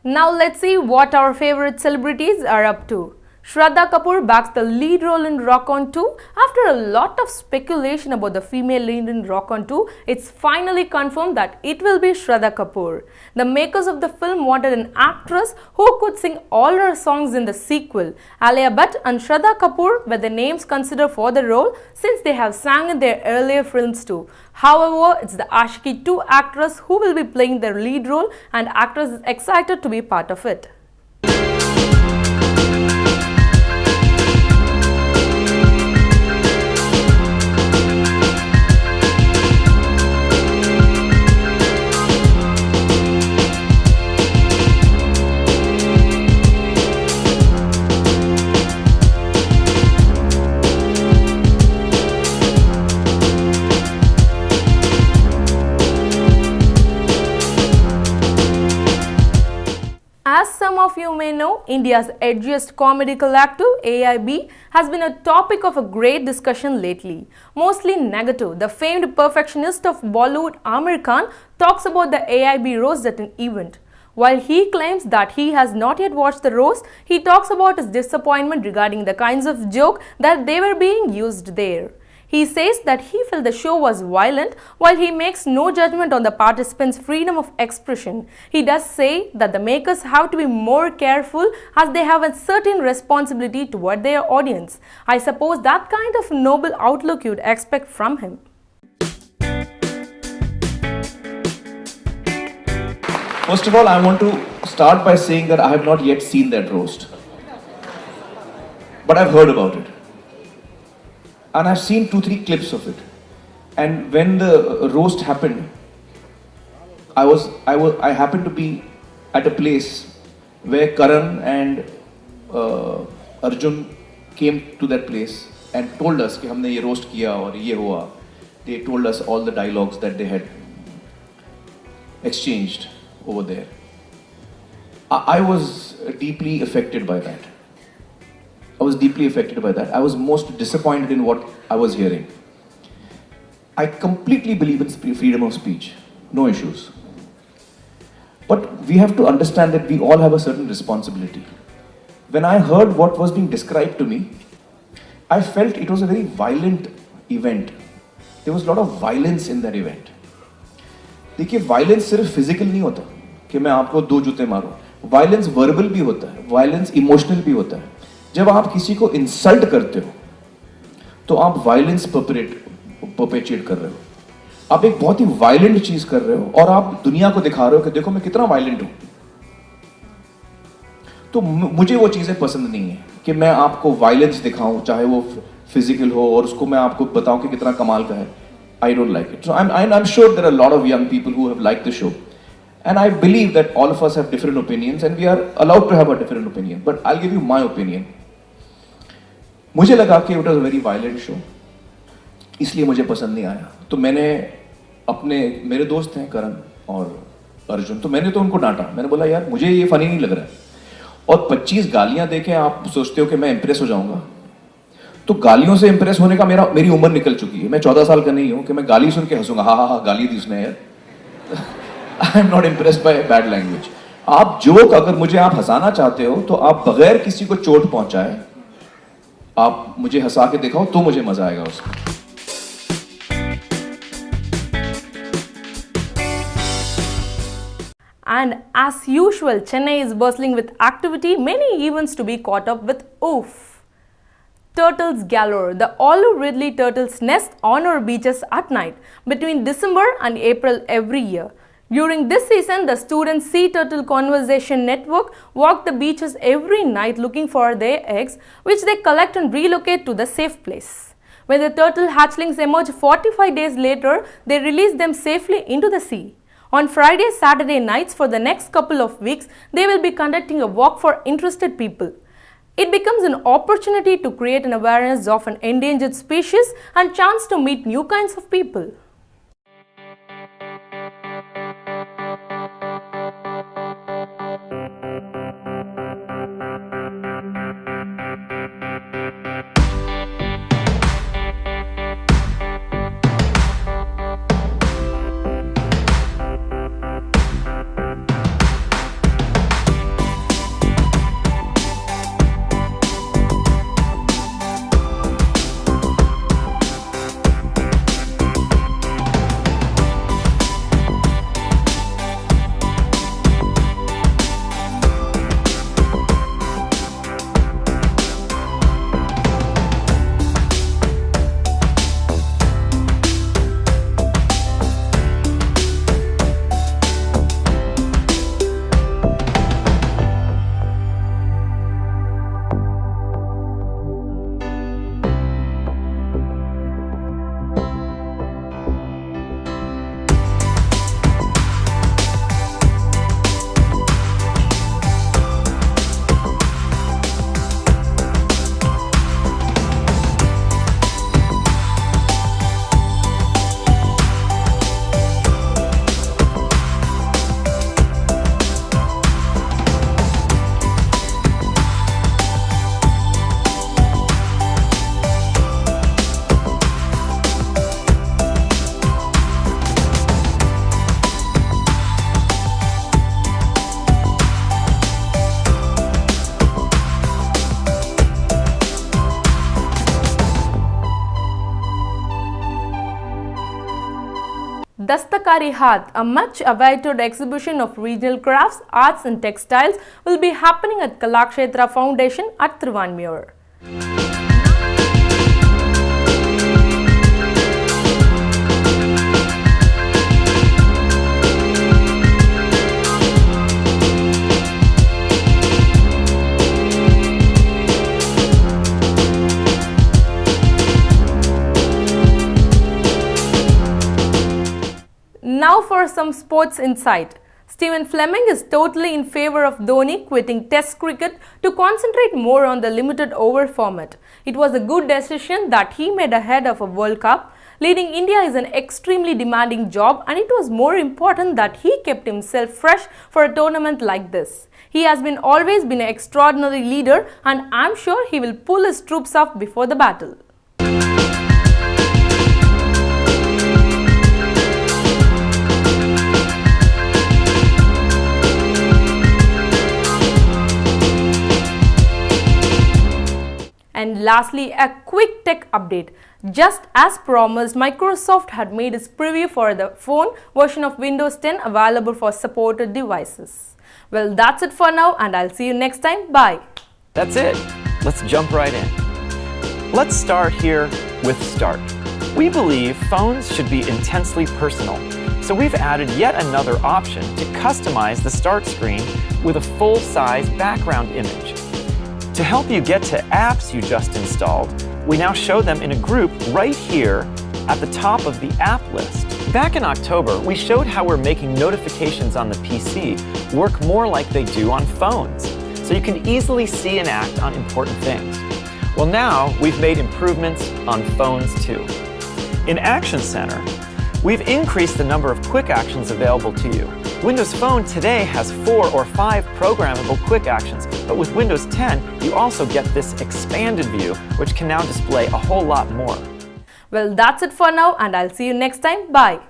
Now let's see what our favorite celebrities are up to. Shraddha Kapoor backs the lead role in Rock On 2. After a lot of speculation about the female lead in Rock On 2, it's finally confirmed that it will be Shraddha Kapoor. The makers of the film wanted an actress who could sing all her songs in the sequel. Alia Bhatt and Shraddha Kapoor were the names considered for the role since they have sang in their earlier films too. However, it's the Ashiki 2 actress who will be playing the lead role, and actress is excited to be part of it. As some of you may know, India's edgiest comedy collective, AIB, has been a topic of a great discussion lately. Mostly negative, the famed perfectionist of Bollywood, Amir Khan, talks about the AIB roast at an event. While he claims that he has not yet watched the roast, he talks about his disappointment regarding the kinds of joke that they were being used there. He says that he felt the show was violent, while he makes no judgment on the participants' freedom of expression. He does say that the makers have to be more careful as they have a certain responsibility toward their audience. I suppose that kind of noble outlook you'd expect from him. First of all, I want to start by saying that I have not yet seen that roast. But I've heard about it. And I've seen 2-3 clips of it. And when the roast happened, I happened to be at a place where Karan and Arjun came to that place and told us कि हमने ये roast किया और ये हुआ. They told us all the dialogues that they had exchanged over there. I was deeply affected by that. I was most disappointed in what I was hearing. I completely believe in freedom of speech. No issues. But we have to understand that we all have a certain responsibility. When I heard what was being described to me, I felt it was a very violent event. There was a lot of violence in that event. देखिए, violence सिर्फ physical नहीं होता कि मैं आपको 2 जूते मारूं. Violence verbal भी होता है. Violence emotional भी होता है. जब आप किसी को इंसल्ट करते हो तो आप वायलेंस परपेचुएट कर रहे हो. आप एक बहुत ही वायलेंट चीज कर रहे हो और आप दुनिया को दिखा रहे हो कि देखो मैं कितना वायलेंट हूं. तो मुझे वो चीजें पसंद नहीं है कि मैं आपको वायलेंस दिखाऊं, चाहे वो फिजिकल हो, और उसको मैं आपको बताऊं कि कितना कमाल का है. I don't like it. So I am sure there are lot of young people who have liked the show, and I believe that all of us have different opinions and we are allowed to have a different opinion. But I'll give you my opinion. मुझे लगा कि it was a very violent show, इसलिए मुझे पसंद नहीं आया. तो मैंने मेरे दोस्त हैं करण और अर्जुन, तो मैंने तो उनको डांटा. मैंने बोला यार मुझे ये फनी नहीं लग रहा है. और 25 गालियां देके आप सोचते हो कि मैं इंप्रेस हो जाऊंगा. तो गालियों से इंप्रेस होने का मेरी उम्र निकल चुकी है. मैं 14 साल का नहीं हूं कि मैं गाली सुन के हंसूंगा. हाँ गाली दी उसने यार. I am not impressed by bad language. आप जोक, अगर मुझे आप हंसाना चाहते हो तो आप बगैर किसी को चोट पहुंचाए आप मुझे हंसा के दिखाओ तो मुझे मजा आएगा उसमें. And as usual, Chennai is bustling with activity, many events to be caught up with. Oof! Turtles galore. The olive ridley turtles nest on our beaches at night between December and April every year. During this season, the Student Sea Turtle Conservation Network walk the beaches every night looking for their eggs, which they collect and relocate to the safe place. When the turtle hatchlings emerge 45 days later, they release them safely into the sea. On Friday, Saturday nights for the next couple of weeks, they will be conducting a walk for interested people. It becomes an opportunity to create an awareness of an endangered species and chance to meet new kinds of people. Dastakari Hath, a much-awaited exhibition of regional crafts, arts and textiles, will be happening at Kalakshetra Foundation at Thiruvanmiyur. Now for some sports insight. Stephen Fleming is totally in favor of Dhoni quitting Test cricket to concentrate more on the limited over format. It was a good decision that he made ahead of a World Cup. Leading India is an extremely demanding job, and it was more important that he kept himself fresh for a tournament like this. He has always been an extraordinary leader, and I'm sure he will pull his troops up before the battle. And lastly, a quick tech update. Just as promised, Microsoft had made its preview for the phone version of Windows 10 available for supported devices. Well, that's it for now, and I'll see you next time. Bye. That's it. Let's jump right in. Let's start here with Start. We believe phones should be intensely personal, so we've added yet another option to customize the Start screen with a full-size background image. To help you get to apps you just installed, we now show them in a group right here at the top of the app list. Back in October, we showed how we're making notifications on the PC work more like they do on phones, so you can easily see and act on important things. Well, now we've made improvements on phones too. In Action Center, we've increased the number of quick actions available to you. Windows Phone today has 4 or 5 programmable quick actions, but with Windows 10, you also get this expanded view, which can now display a whole lot more. Well, that's it for now, and I'll see you next time. Bye.